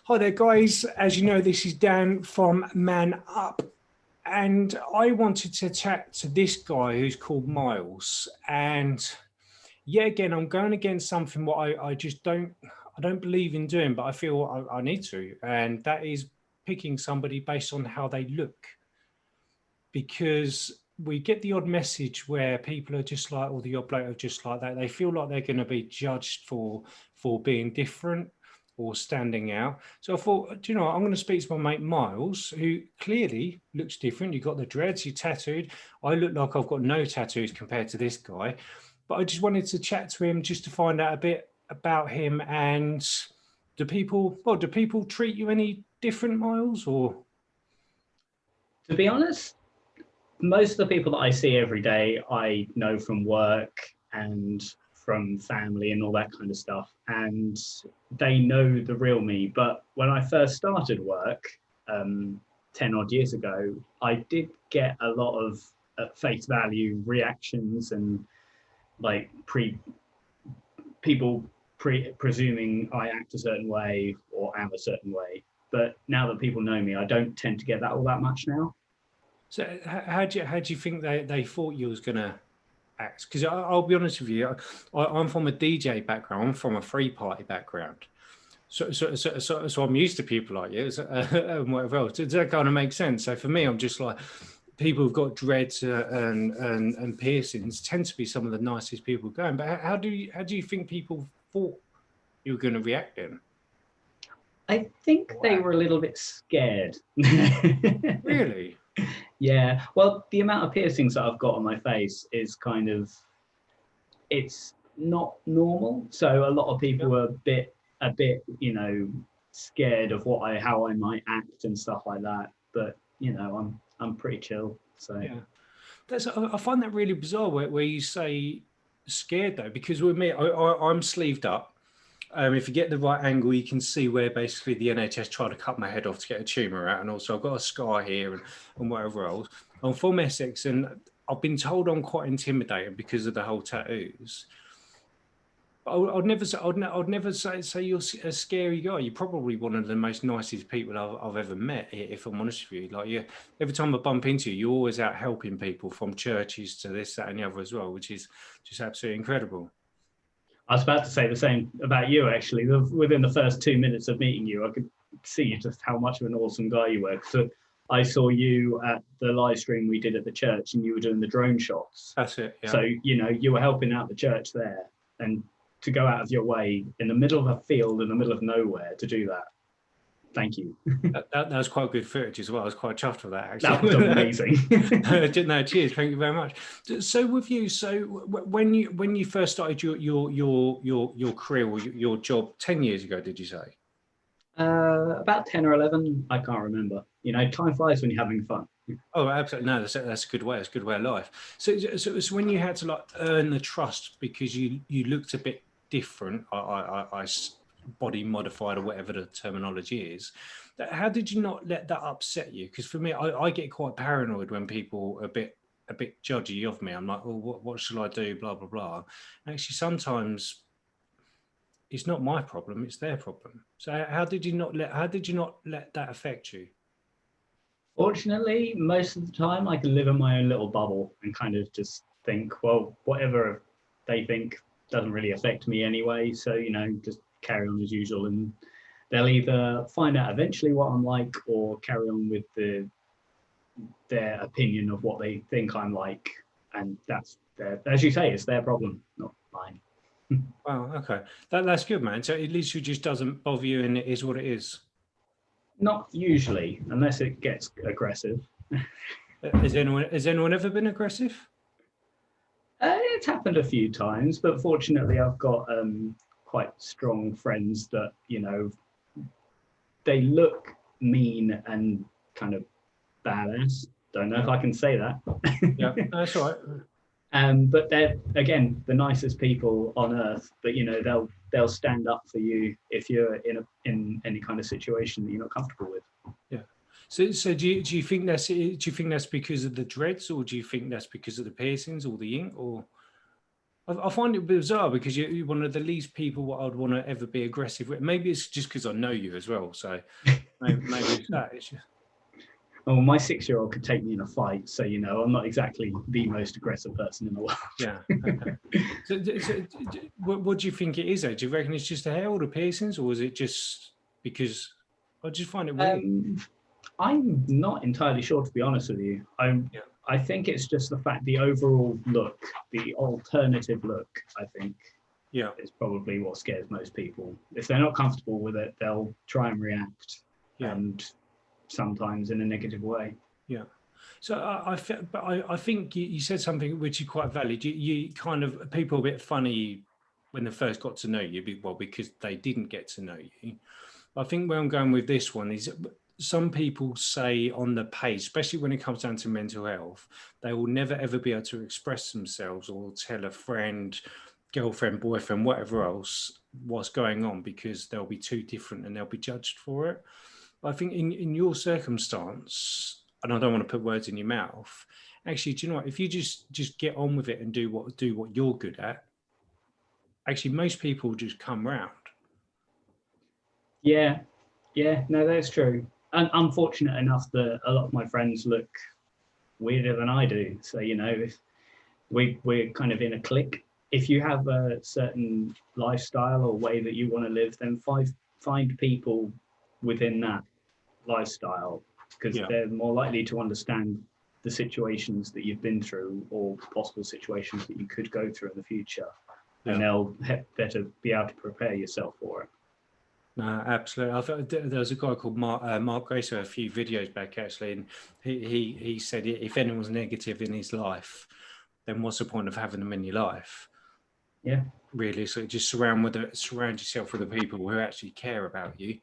Hi there, guys. As you know, this is Dan from MANUP, and I wanted to chat to this guy who's called Miles. And yeah, again, I'm going against something what I just don't believe in doing, but I feel I need to, and that is picking somebody based on how they look, because we get the odd message where people are just like, or the odd bloke are just like that. They feel like they're going to be judged for being different or standing out. So I thought, do you know what? I'm going to speak to my mate Miles, who clearly looks different. You've got the dreads, you're tattooed. I look like I've got no tattoos compared to this guy. But I just wanted to chat to him just to find out a bit about him. And do people treat you any different, Miles? Or To be honest, most of the people that I see every day, I know from work and from family and all that kind of stuff. And they know the real me. But when I first started work 10 odd years ago, I did get a lot of face value reactions and like people presuming I act a certain way or am a certain way. But now that people know me, I don't tend to get that all that much now. so, how do you think they thought you was gonna act? Because I'll be honest with you, I'm from a DJ background. I'm from a free party background. So I'm used to people like you and whatever else. Does that kind of make sense? So for me, I'm just like, people who've got dreads and piercings tend to be some of the nicest people going. But how do you think people thought you were going to react then? I think they Wow. were a little bit scared. Really? Yeah. Well, the amount of piercings that I've got on my face is it's not normal. So a lot of people Yeah. were a bit, scared of how I might act and stuff like that. But I'm pretty chill. So Yeah. I find that really bizarre where you say scared though, because with me, I'm sleeved up. If you get the right angle, you can see where basically the NHS tried to cut my head off to get a tumour out, and also I've got a scar here and whatever else. I'm from Essex, and I've been told I'm quite intimidating because of the whole tattoos. I'd never say I'd never say you're a scary guy. You're probably one of the most nicest people I've ever met. If I'm honest with you, like you, every time I bump into you, you're always out helping people from churches to this, that, and the other as well, which is just absolutely incredible. I was about to say the same about you, actually. Within the first 2 minutes of meeting you, I could see just how much of an awesome guy you were. So I saw you at the live stream we did at the church, and you were doing the drone shots. That's it. Yeah. So, you were helping out the church there. And to go out of your way in the middle of a field, in the middle of nowhere, to do that, thank you. That was quite good footage as well. I was quite chuffed with that That was actually. amazing. No, cheers. Thank you very much. So with you, when you first started your career or your job 10 years ago, did you say? About 10 or 11, I can't remember. Time flies when you're having fun. Oh, absolutely. No, that's a good way. That's a good way of life. So when you had to like earn the trust because you looked a bit different, body modified or whatever the terminology is. How did you not let that upset you? Because for me, I get quite paranoid when people are a bit judgy of me. I'm like, well, what shall I do? Blah blah blah. Actually, sometimes it's not my problem; it's their problem. So how did you not let that affect you? Fortunately, most of the time I can live in my own little bubble and kind of just think, well, whatever they think doesn't really affect me anyway. So, just carry on as usual. And they'll either find out eventually what I'm like or carry on with their opinion of what they think I'm like. And as you say, it's their problem, not mine. Wow, okay. That's good, man. So at least it just doesn't bother you and it is what it is. Not usually, unless it gets aggressive. Has anyone ever been aggressive? It's happened a few times, but fortunately, I've got quite strong friends that they look mean and kind of badass. Don't know if Yeah. I can say that. Yeah, that's all right. But they're again the nicest people on earth. But they'll stand up for you if you're in any kind of situation that you're not comfortable with. Yeah. So do you think that's because of the dreads, or do you think that's because of the piercings or the ink, or I find it bizarre because you're one of the least people what I'd want to ever be aggressive with. Maybe it's just because I know you as well. So maybe it's that. It's just, Oh, my 6-year-old could take me in a fight, so I'm not exactly the most aggressive person in the world. yeah. Okay. So what do you think it is? Though? Do you reckon it's just the hair or the piercings, or is it just because I just find it weird? I'm not entirely sure, to be honest with you. Yeah. I think it's just the fact the overall look, the alternative look, I think Yeah. is probably what scares most people. If they're not comfortable with it, they'll try and react, Yeah. and sometimes in a negative way. Yeah. So I think you said something which is quite valid. You kind of people are a bit funny when they first got to know you, well, because they didn't get to know you. I think where I'm going with this one is some people say on the page, especially when it comes down to mental health, they will never ever be able to express themselves or tell a friend, girlfriend, boyfriend, whatever else what's going on because they'll be too different and they'll be judged for it. I think in your circumstance, and I don't want to put words in your mouth, actually, do you know what? If you just get on with it and do what you're good at, actually most people just come round. Yeah, yeah, no, that's true. And I'm fortunate enough that a lot of my friends look weirder than I do. So, if we're kind of in a clique. If you have a certain lifestyle or way that you want to live, then find people within that lifestyle, because Yeah. they're more likely to understand the situations that you've been through or possible situations that you could go through in the future, and they'll better be able to prepare yourself for it. No, absolutely. I thought there was a guy called Mark Grace a few videos back actually, and he said if anyone's negative in his life, then what's the point of having them in your life? Yeah. Really, so just surround yourself with the people who actually care about you.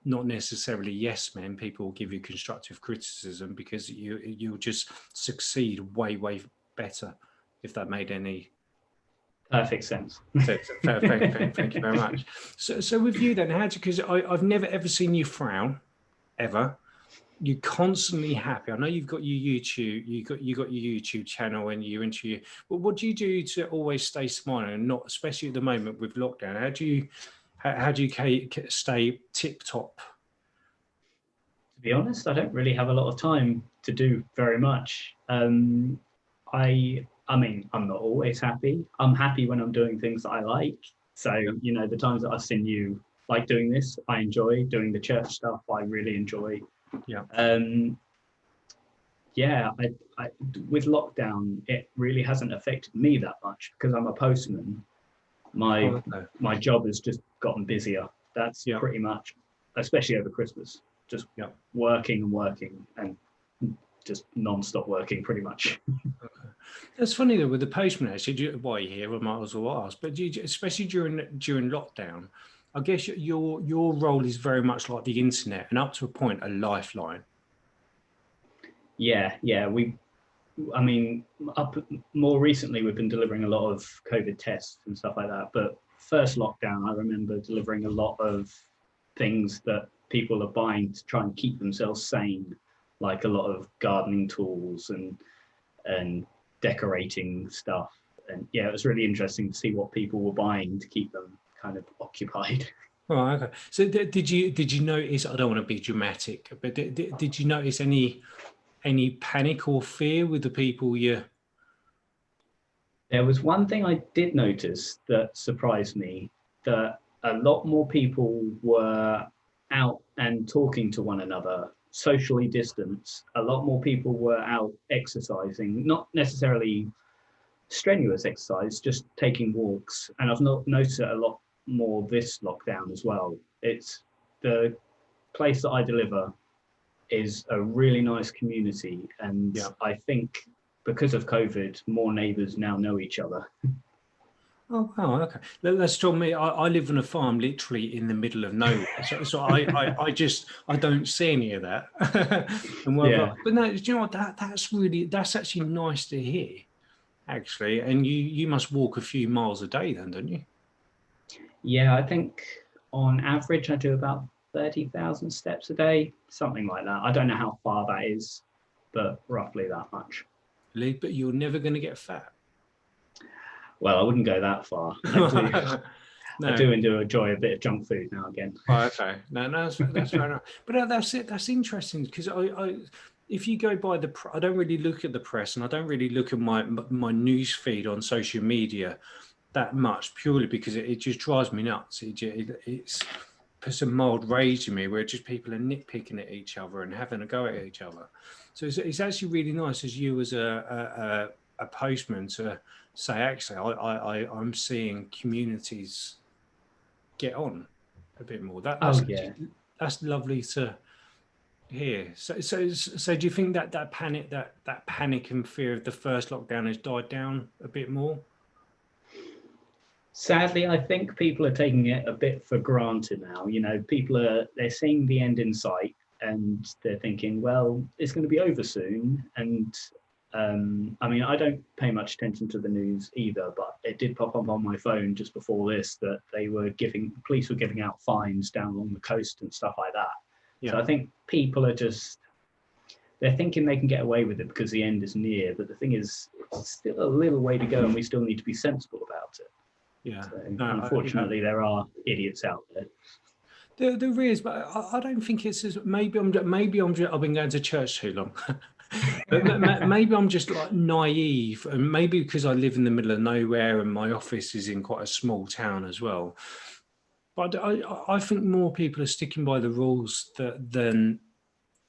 Not necessarily yes men. People will give you constructive criticism because you'll just succeed way better if that made any Perfect sense. sense. Thank you very much. So with you then, because I've never ever seen you frown ever. You're constantly happy. I know you've got your YouTube, you got your YouTube channel, and you're into your. But what do you do to always stay smiling and not, especially at the moment with lockdown? How do you stay tip top? To be honest, I don't really have a lot of time to do very much. I mean, I'm not always happy. I'm happy when I'm doing things that I like. So, the times that I've seen you like doing this, I enjoy doing the church stuff. I really enjoy. Yeah. Yeah, with lockdown, it really hasn't affected me that much because I'm a postman. My job has just gotten busier. That's pretty much, especially over Christmas, just working and working and just non-stop working pretty much. Okay. That's funny though with the postman. Actually, why you're here, I might as well ask. But especially during lockdown, I guess your role is very much like the internet and up to a point a lifeline. Yeah. I mean, more recently we've been delivering a lot of COVID tests and stuff like that. But first lockdown, I remember delivering a lot of things that people are buying to try and keep themselves sane, like a lot of gardening tools and decorating stuff. And yeah, it was really interesting to see what people were buying to keep them kind of occupied. Oh, okay. So did you notice? I don't want to be dramatic, but did you notice any panic or fear with the people you? There was one thing I did notice that surprised me, that a lot more people were out and talking to one another, socially distanced. A lot more people were out exercising, not necessarily strenuous exercise, just taking walks. And I've noticed it a lot more this lockdown as well. It's the place that I deliver is a really nice community. And I think because of COVID, more neighbours now know each other. Oh wow, okay. That's strong. Me, I live on a farm, literally in the middle of nowhere. So I don't see any of that. But no, do you know what? That's actually nice to hear. Actually, and you must walk a few miles a day then, don't you? Yeah, I think on average I do about 30,000 steps a day, something like that. I don't know how far that is, but roughly that much. But you're never going to get fat. Well, I wouldn't go that far. I No. do enjoy a bit of junk food now and again. Oh, okay. No, no, that's fair enough. But that's it. That's interesting because if you go by I don't really look at the press, and I don't really look at my news feed on social media that much, purely because it just drives me nuts. It's puts a mild rage in me, where just people are nitpicking at each other and having a go at each other. So it's actually really nice as you as a postman to say, actually, I'm seeing communities get on a bit more. Oh yeah. That's lovely to hear. So do you think that panic and fear of the first lockdown has died down a bit more? Sadly, I think people are taking it a bit for granted now. You know, they're seeing the end in sight, and they're thinking, well, it's going to be over soon. And I mean, I don't pay much attention to the news either, but it did pop up on my phone just before this that police were giving out fines down along the coast and stuff like that. Yeah. So I think people are they're thinking they can get away with it because the end is near. But the thing is, it's still a little way to go, and we still need to be sensible about it. Yeah. So, No, unfortunately, there are idiots out there. There is, but I don't think it's as I've been going to church too long. But maybe I'm just like naive, and maybe because I live in the middle of nowhere and my office is in quite a small town as well. But I think more people are sticking by the rules than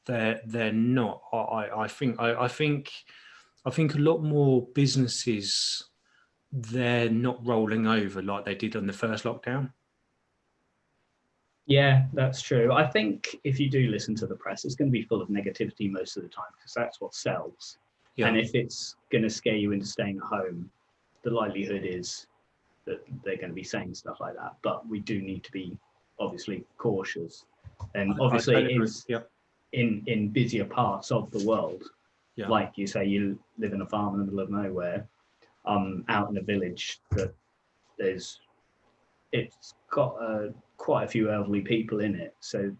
they're not. I think a lot more businesses, they're not rolling over like they did on the first lockdown. Yeah, that's true. I think if you do listen to the press, it's going to be full of negativity most of the time because that's what sells. Yeah. And if it's going to scare you into staying at home, the likelihood is that they're going to be saying stuff like that. But we do need to be obviously cautious. And obviously, in busier parts of the world, like you say, you live in a farm in the middle of nowhere. Out in a village that it's got quite a few elderly people in it, so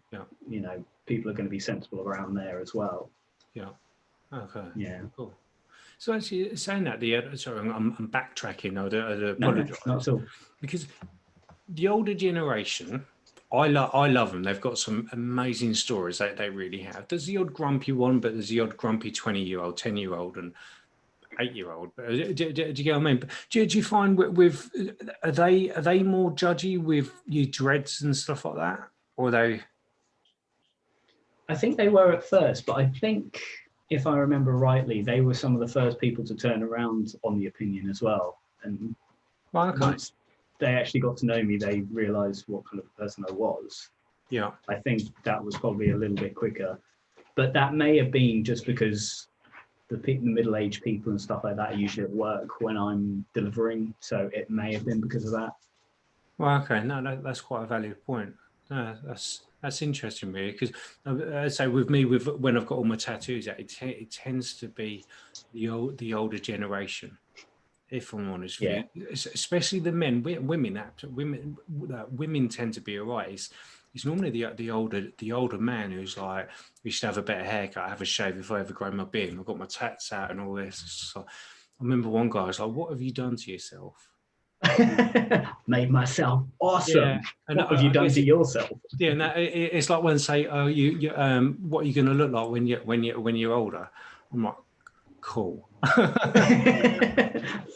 you know, people are going to be sensible around there as well. Yeah. Okay. Yeah. Cool. So actually, saying that, sorry, I'm backtracking. I No, apologize. not at all. Because the older generation, I love them. They've got some amazing stories. They really have. There's the odd grumpy one, but there's the odd grumpy 20-year-old, 10-year-old, and 8-year-old. Do you get what I mean? Do you find with are they more judgy with your dreads and stuff like that, or are they? I think they were at first, but I think if I remember rightly, they were some of the first people to turn around on the opinion as well. And once they actually got to know me, they realised what kind of a person I was. Yeah. I think that was probably a little bit quicker, but that may have been just because the middle-aged people and stuff like that are usually at work when I'm delivering, so it may have been because of that. Well, okay, no, that's quite a valid point. No, that's interesting, really, because I say with me, when I've got all my tattoos, it tends to be the older generation, if I'm honest with you, especially the men. Women tend to be alright. It's normally the older man who's like, we should have a better haircut, have a shave if I ever grow my beard. I've got my tats out and all this. So I remember one guy was like, "What have you done to yourself?" Made myself awesome. Yeah. And what have you done to yourself? Yeah, and it's like when say, "Oh, you what are you going to look like when you're older?" I'm like, cool.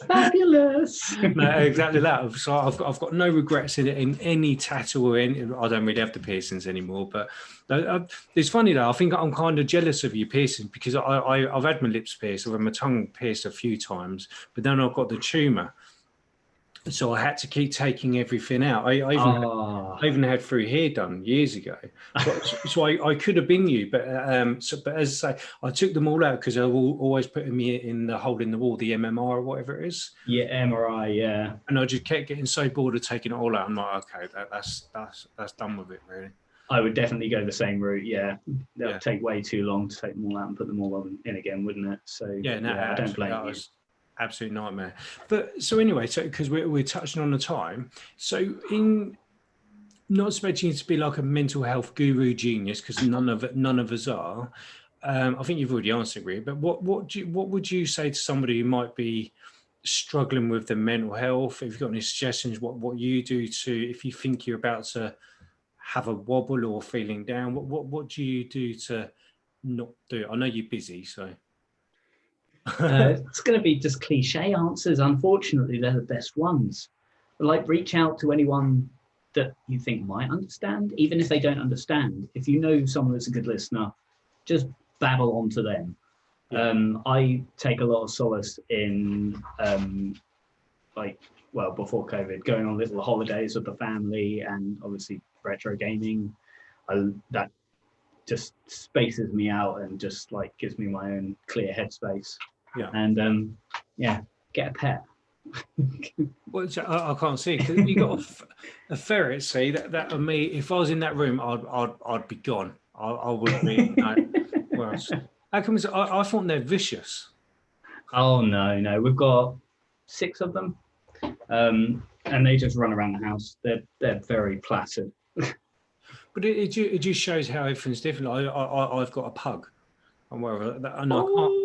Fabulous. No, exactly that. So I've got no regrets in any tattoo or any. I don't really have the piercings anymore, but it's funny though. I think I'm kind of jealous of your piercings because I've had my lips pierced, I've had my tongue pierced a few times, but then I've got the tumor. So I had to keep taking everything out. I even had through hair done years ago. So I could have been you, but but as I say, I took them all out because they were always putting me in the hole in the wall, the MMR or whatever it is. Yeah, MRI, yeah. And I just kept getting so bored of taking it all out. I'm like, okay, that's done with it, really. I would definitely go the same route. Yeah, that would take way too long to take them all out and put them all in again, wouldn't it? So yeah, no, I don't blame you. Absolute nightmare. But so anyway, so because we're touching on the time, so in not expecting you to be like a mental health guru genius, because none of us are. I think you've already answered, really. But what would you say to somebody who might be struggling with the mental health, if you've got any suggestions, what you do to, if you think you're about to have a wobble or feeling down, what do you do to not do it? I know you're busy, so. It's going to be just cliche answers. Unfortunately, they're the best ones. But like, reach out to anyone that you think might understand, even if they don't understand. If you know someone that's a good listener, just babble on to them. Yeah. I take a lot of solace in, before COVID, going on little holidays with the family, and obviously retro gaming. That just spaces me out and just like gives me my own clear headspace. Yeah. And get a pet. Well, I can't see because you got a ferret. See that of me. If I was in that room, I'd be gone. I would be. Where else? How come? I thought they're vicious. Oh no, we've got 6 of them, and they just run around the house. They're very placid. But it just shows how everything's different. I've got a pug, and wherever, and I can't.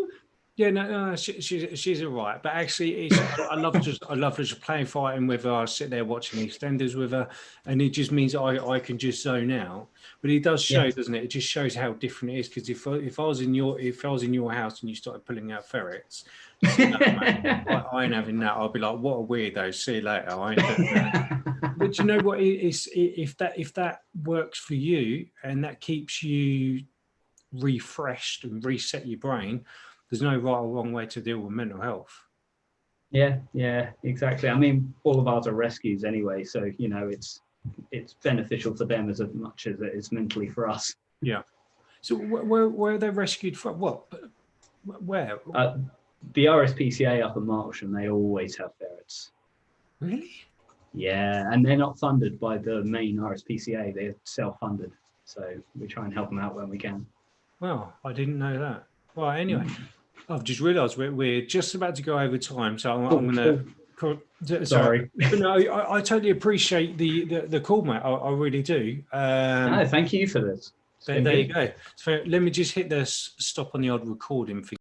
Yeah, no, she's all right. But actually, I love just playing fighting with her. I sit there watching EastEnders with her, and it just means I can just zone out. But it does show, doesn't it? It just shows how different it is. Because if I was in your house and you started pulling out ferrets, I ain't having that. I'll be like, what a weirdo. See you later. I ain't doing that. But you know what? If that works for you and that keeps you refreshed and reset your brain, there's no right or wrong way to deal with mental health. Yeah, exactly. I mean, all of ours are rescues anyway, so it's beneficial for them as much as it is mentally for us. Yeah. So where are they rescued from? What? Where? The RSPCA up in Marsham, they always have ferrets. Really? Yeah, and they're not funded by the main RSPCA; they're self-funded. So we try and help them out when we can. Well, I didn't know that. Well, anyway. I've just realised we're just about to go over time, so I'm going to. Sorry. No, I totally appreciate the call, mate. I really do. No, thank you for this. There you go. So let me just hit the stop on the odd recording for